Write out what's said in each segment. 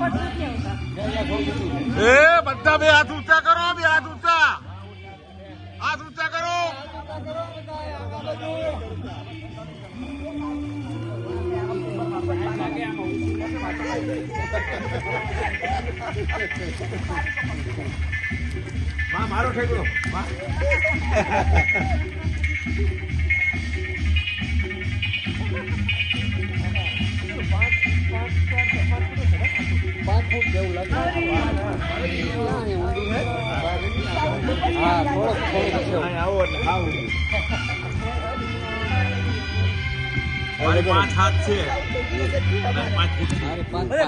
એ બધા બે હાથ ઊંચા કરો, બે હાથ ઊંચા, હાથ ઊંચા કરો. મારો ઠેકડો પાંચ હાથ છે,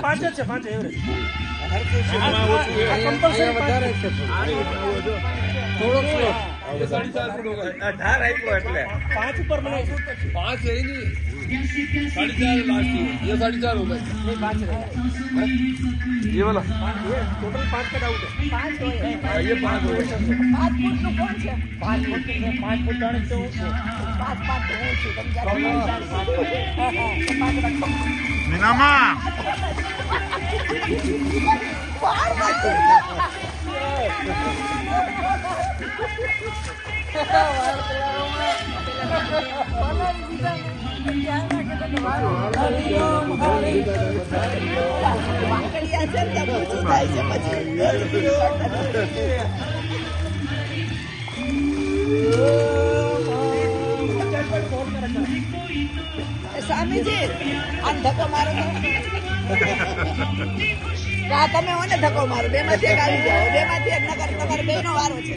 પાંચ જ છે, પાંચ એવરેજ એટલે 5 ઉપર બનાવીશું, 5 है नहीं, 4.5 लास्ट ये 4.5 हो गए, नहीं 5 रहेगा ये वाला, ये टोटल 5 का डाउट है, 5 हो है ये 5 हो गए, 5 फुट નું કોણ છે, 5 ફૂટ છે, 5 ફૂટ જાણે તો છે, 5 5 તો છે, તમે જાણો મીનામાં સ્વામીજી આ ધક્કો મારો તમે મને ધક્કો મારો, બે માંથી એક આવી જાઓ, બે માંથી એક નકર તમારે બે નો વારો છે.